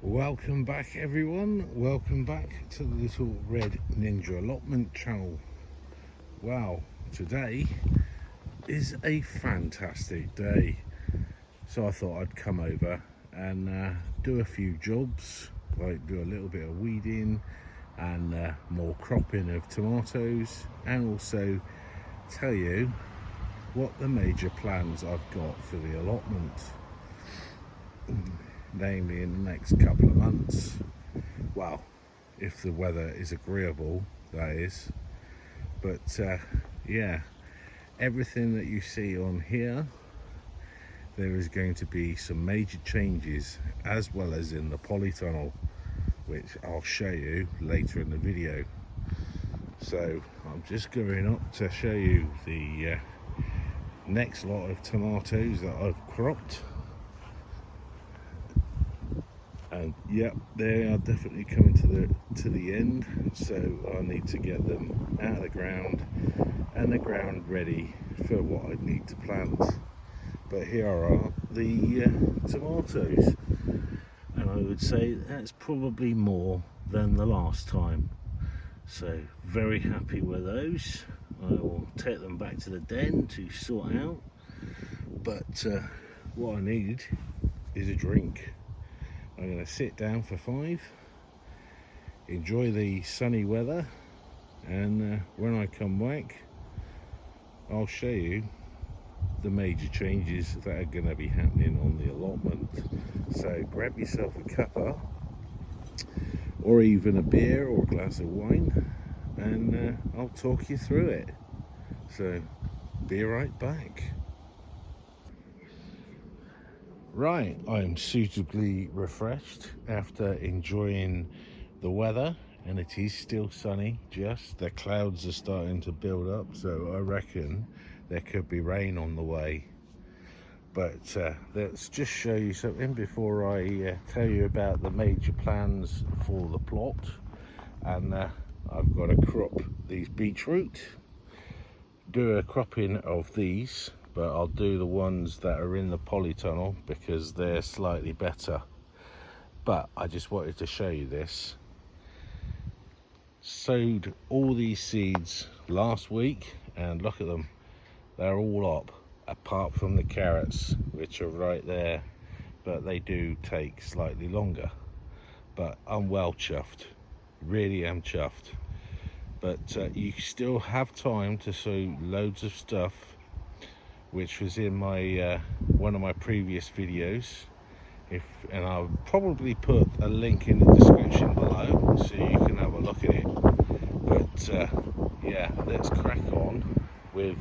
Welcome back everyone, welcome back to the Little Red Ninja Allotment channel. Wow, today is a fantastic day, so I thought I'd come over and do a few jobs, like do a little bit of weeding and more cropping of tomatoes, and also tell you what the major plans I've got for the allotment, namely in the next couple of months. Well, if the weather is agreeable, that is. But yeah, everything that you see on here, there is going to be some major changes, as well as in the polytunnel, which I'll show you later in the video. So I'm just going up to show you the next lot of tomatoes that I've cropped. And yep, they are definitely coming to the end, so I need to get them out of the ground and the ground ready for what I need to plant. But here are the tomatoes, and I would say that's probably more than the last time, so very happy with those. I will take them back to the den to sort out, but what I need is a drink. I'm going to sit down for 5, enjoy the sunny weather, and when I come back I'll show you the major changes that are going to be happening on the allotment. So grab yourself a cuppa or even a beer or a glass of wine, and I'll talk you through it. So be right back. Right, I'm suitably refreshed after enjoying the weather, and it is still sunny. Just the clouds are starting to build up, so I reckon there could be rain on the way. But let's just show you something before I tell you about the major plans for the plot. And I've got to crop these beetroot, do a cropping of these, but I'll do the ones that are in the polytunnel because they're slightly better. But I just wanted to show you this. Sowed all these seeds last week, and look at them, they're all up apart from the carrots, which are right there, but they do take slightly longer. But I'm well chuffed, really am chuffed. But you still have time to sow loads of stuff, which was in my one of my previous videos, and I'll probably put a link in the description below so you can have a look at it. But yeah, let's crack on with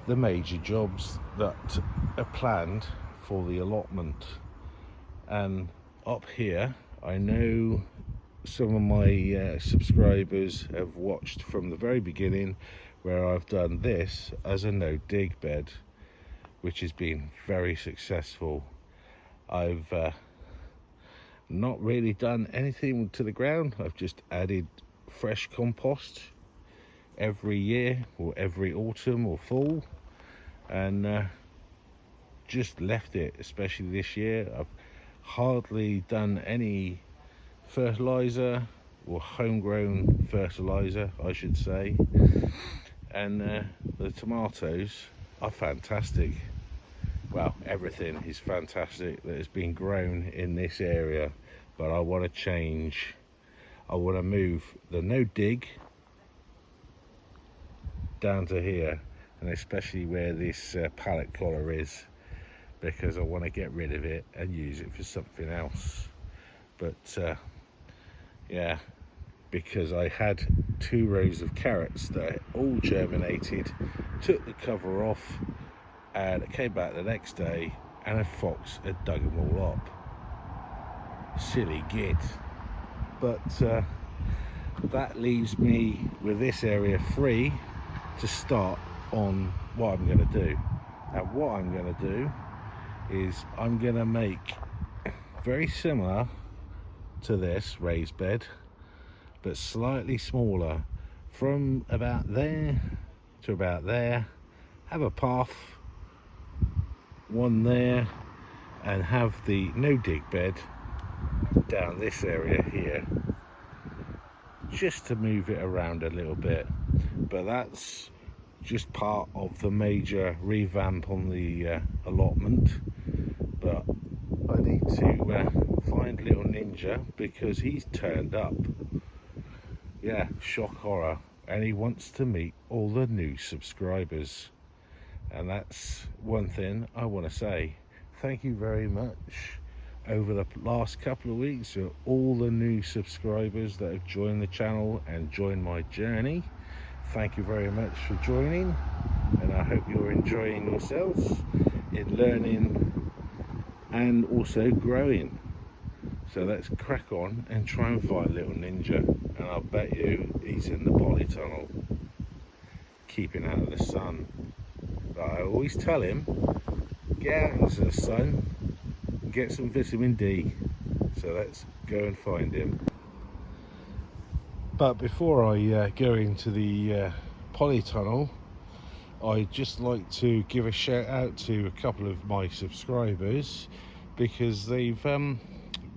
the major jobs that are planned for the allotment. And up here, I know some of my subscribers have watched from the very beginning, where I've done this as a no dig bed, which has been very successful. I've not really done anything to the ground. I've just added fresh compost every year, or every autumn or fall, and just left it. Especially this year, I've hardly done any fertilizer, or homegrown fertilizer I should say, and the tomatoes are fantastic. Well, everything is fantastic that has been grown in this area, but I want to change. I want to move the no dig down to here, and especially where this pallet collar is, because I want to get rid of it and use it for something else. But yeah, because I had 2 rows of carrots that all germinated, took the cover off, and it came back the next day and a fox had dug them all up. Silly git. But that leaves me with this area free to start on what I'm going to do. And what I'm going to do is I'm going to make very similar to this raised bed, but slightly smaller, from about there to about there. Have a path, one there, and have the no dig bed down this area here, just to move it around a little bit. But that's just part of the major revamp on the allotment. But I need to find little Ninja, because he's turned up. Yeah, shock horror, and he wants to meet all the new subscribers. And that's one thing I want to say. Thank you very much over the last couple of weeks for all the new subscribers that have joined the channel and joined my journey. Thank you very much for joining, and I hope you're enjoying yourselves in learning and also growing. So let's crack on and try and find little Ninja, and I'll bet you he's in the polytunnel, keeping out of the sun. But I always tell him, get out into the sun, get some vitamin D. So let's go and find him. But before I go into the polytunnel, I'd just like to give a shout out to a couple of my subscribers, because they've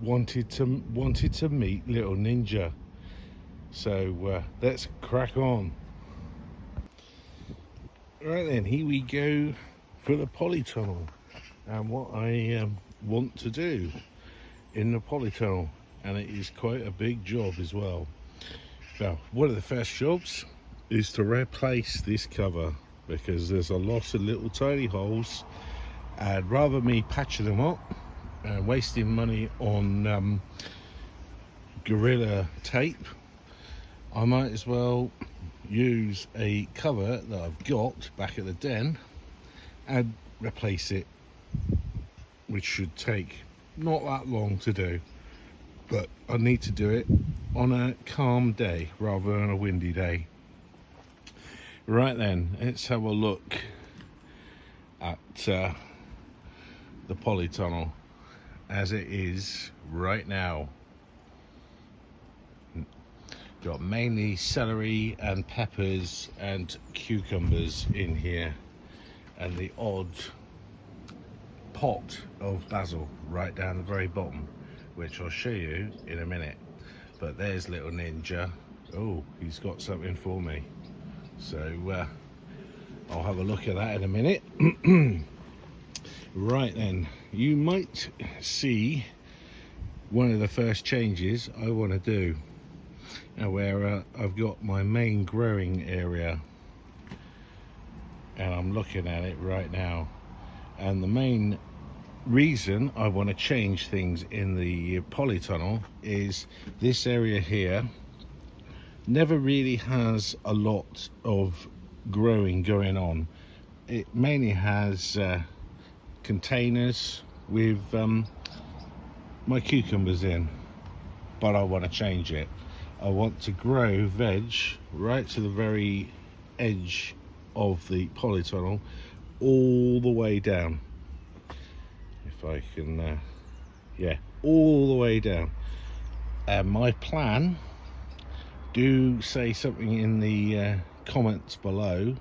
wanted to meet little Ninja. So let's crack on. Right then, here we go for the polytunnel, and what I want to do in the polytunnel, and it is quite a big job as well. Now, one of the first jobs is to replace this cover, because there's a lot of little tiny holes, and rather me patching them up and wasting money on Gorilla tape, I might as well use a cover that I've got back at the den and replace it, which should take not that long to do, but I need to do it on a calm day rather than a windy day. Right then, let's have a look at the polytunnel as it is right now. Got mainly celery and peppers and cucumbers in here, and the odd pot of basil right down the very bottom, which I'll show you in a minute. But there's little Ninja. Oh, he's got something for me. So I'll have a look at that in a minute. Right then, you might see one of the first changes I want to do, where I've got my main growing area, and I'm looking at it right now. And the main reason I want to change things in the polytunnel is this area here never really has a lot of growing going on. It mainly has containers with my cucumbers in, but I want to change it. I want to grow veg right to the very edge of the polytunnel, all the way down. If I can, yeah, all the way down. And my plan, do say something in the comments below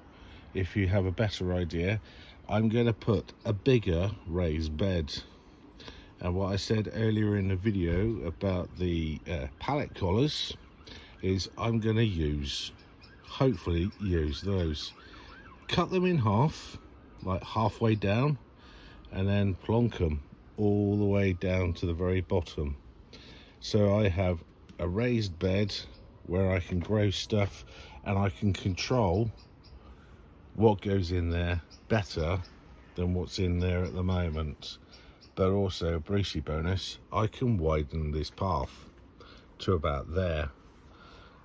if you have a better idea. I'm going to put a bigger raised bed. And what I said earlier in the video about the pallet collars is I'm going to hopefully use those. Cut them in half, like halfway down, and then plonk them all the way down to the very bottom. So I have a raised bed where I can grow stuff, and I can control what goes in there better than what's in there at the moment. But also, a Brucey bonus, I can widen this path to about there.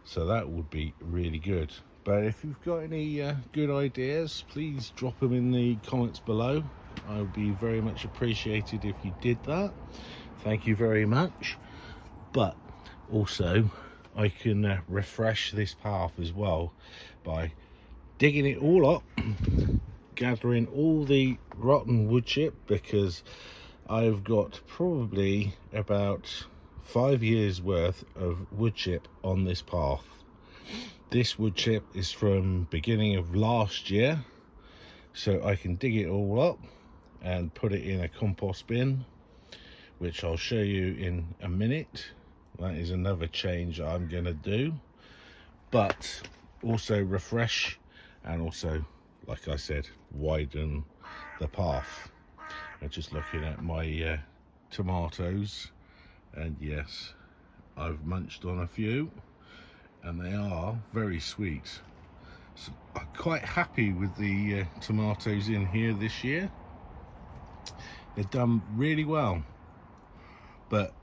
So that would be really good. But if you've got any good ideas, please drop them in the comments below. I would be very much appreciated if you did that. Thank you very much. But also, I can refresh this path as well by digging it all up, gathering all the rotten wood chip, because I've got probably about 5 years worth of wood chip on this path. This wood chip is from beginning of last year, so I can dig it all up and put it in a compost bin, which I'll show you in a minute. That is another change I'm going to do, but also refresh and also, like I said, widen the path. And just looking at my tomatoes, and yes, I've munched on a few and they are very sweet. So I'm quite happy with the tomatoes in here this year. They've done really well. But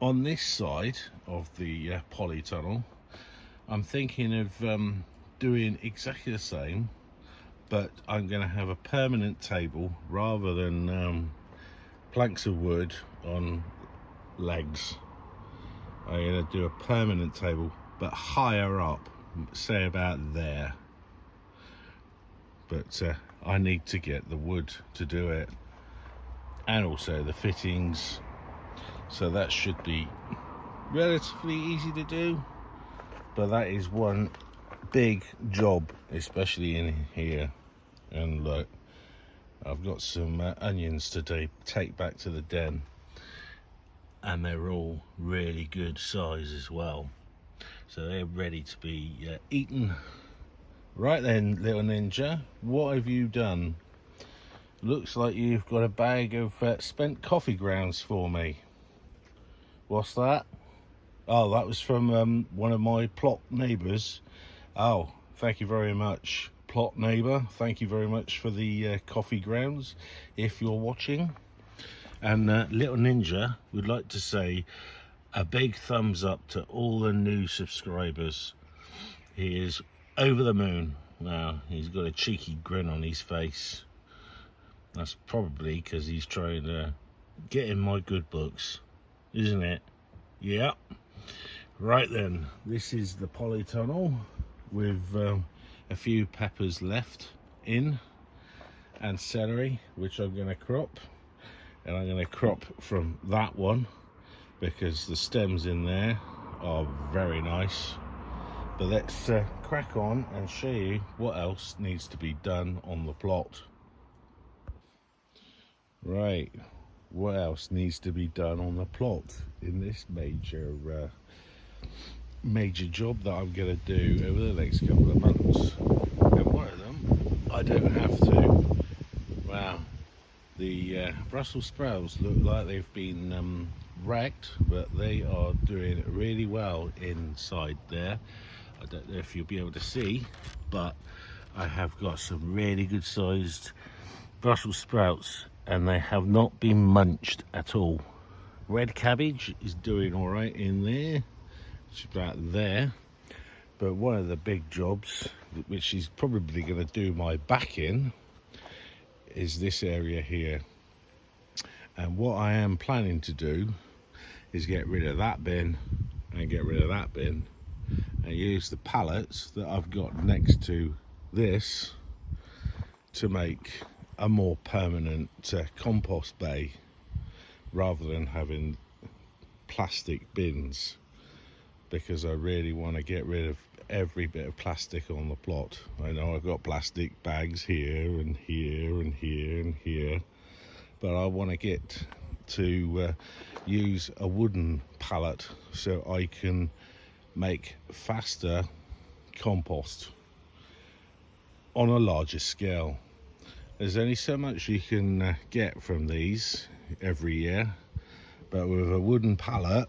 on this side of the polytunnel, I'm thinking of doing exactly the same, but I'm going to have a permanent table rather than planks of wood on legs. I'm going to do a permanent table, but higher up, say about there. But I need to get the wood to do it, and also the fittings, so that should be relatively easy to do. But that is one big job, especially in here. And look, I've got some onions to take back to the den, and they're all really good size as well, so they're ready to be eaten. Right then, little ninja, what have you done? Looks like you've got a bag of spent coffee grounds for me. What's that? Oh, that was from one of my plot neighbours. Oh, thank you very much, plot neighbour. Thank you very much for the coffee grounds, if you're watching. And little ninja would like to say a big thumbs up to all the new subscribers. He is over the moon. Now, he's got a cheeky grin on his face. That's probably because he's trying to get in my good books, isn't it? Yeah. Right then, this is the polytunnel with a few peppers left in, and celery, which I'm going to crop. And I'm going to crop from that one because the stems in there are very nice. But let's crack on and show you what else needs to be done on the plot. Right, what else needs to be done on the plot in this major job that I'm going to do over the next couple of months? And one of them, I don't have to. Wow, the Brussels sprouts look like they've been wrecked, but they are doing really well inside there. I don't know if you'll be able to see, but I have got some really good sized Brussels sprouts, and they have not been munched at all. Red cabbage is doing all right in there. It's about there. But one of the big jobs, which is probably going to do my back in, is this area here. And what I am planning to do is get rid of that bin and get rid of that bin, and use the pallets that I've got next to this to make a more permanent compost bay, rather than having plastic bins, because I really want to get rid of every bit of plastic on the plot. I know I've got plastic bags here and here and here and here, but I want to get to use a wooden pallet so I can make faster compost on a larger scale. There's only so much you can get from these every year, but with a wooden pallet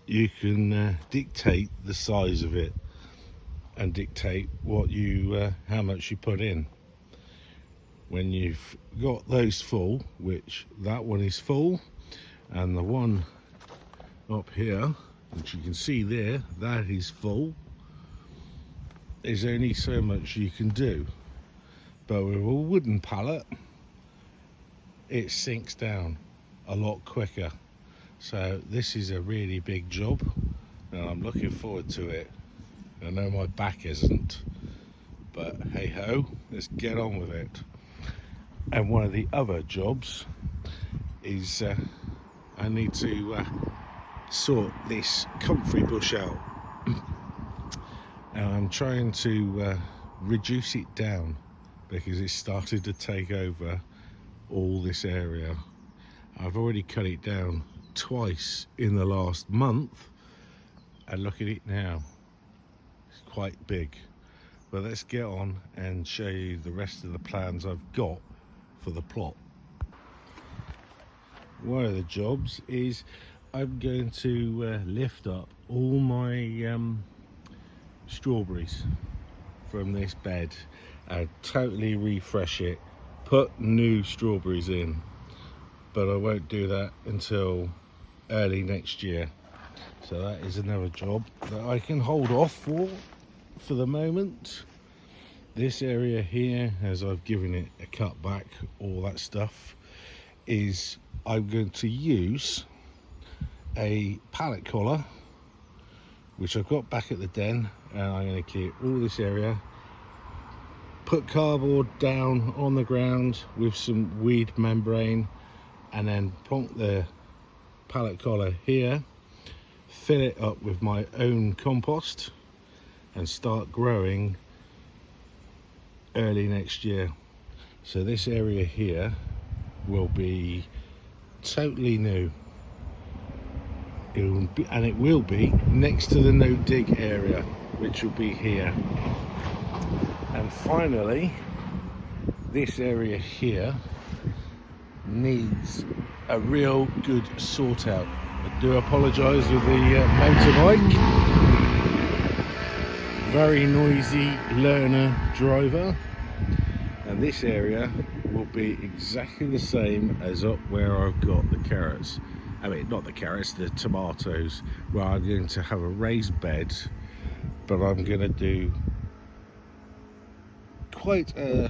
you can dictate the size of it and dictate what you how much you put in. When you've got those full, which that one is full, and the one up here, which you can see there, that is full, there's only so much you can do. But with a wooden pallet, it sinks down a lot quicker. So this is a really big job, and I'm looking forward to it. I know my back isn't, but hey ho, let's get on with it. And one of the other jobs is I need to sort this comfrey bush out. And I'm trying to reduce it down because it started to take over all this area, I've already cut it down twice in the last month, and look at it now, it's quite big. But let's get on and show you the rest of the plans I've got for the plot. One of the jobs is I'm going to lift up all my strawberries from this bed and totally refresh it, put new strawberries in, but I won't do that until early next year. So that is another job that I can hold off for the moment. This area here, as I've given it a cut back, all that stuff, is I'm going to use a pallet collar, which I've got back at the den, and I'm going to clear all this area, put cardboard down on the ground with some weed membrane, and then plonk the pallet collar here, fill it up with my own compost, and start growing early next year. So this area here will be totally new. It will be next to the no dig area, which will be here. And finally, this area here needs a real good sort out. I do apologise with the motorbike. Very noisy learner driver. And this area will be exactly the same as up where I've got the carrots. I mean, not the carrots, the tomatoes, where I'm going to have a raised bed, but I'm going to do quite a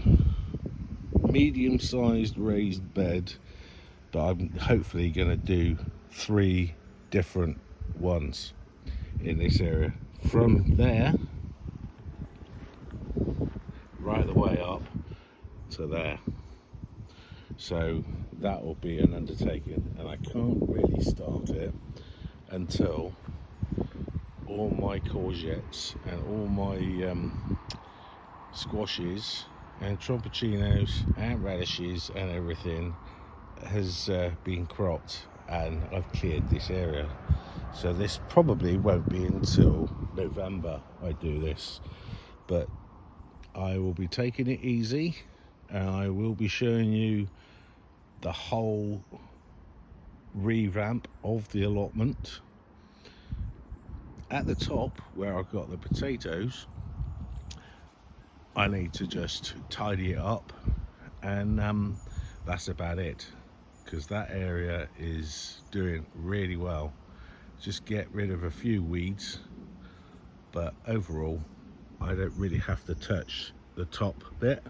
medium-sized raised bed, but I'm hopefully going to do 3 different ones in this area. From there, right the way up to there. So that will be an undertaking, and I can't really start it until all my courgettes and all my squashes and trumpettinos and radishes and everything has been cropped, and I've cleared this area. So this probably won't be until November I do this, but I will be taking it easy, and I will be showing you the whole revamp of the allotment. At the top where I've got the potatoes, I need to just tidy it up, and that's about it, because that area is doing really well. Just get rid of a few weeds, but overall I don't really have to touch the top bit.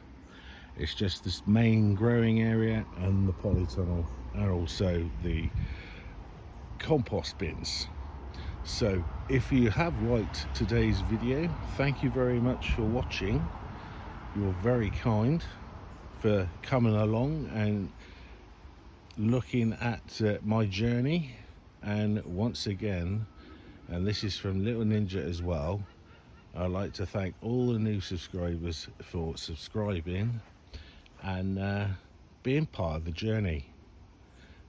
It's just this main growing area and the polytunnel, and also the compost bins. So if you have liked today's video, thank you very much for watching. You're very kind for coming along and looking at my journey. And once again, and this is from Little Ninja as well, I'd like to thank all the new subscribers for subscribing and being part of the journey.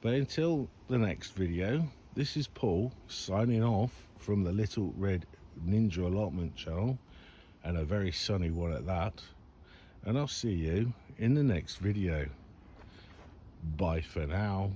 But until the next video, this is Paul signing off from the Little Red Ninja Allotment channel, and a very sunny one at that. And I'll see you in the next video. Bye for now.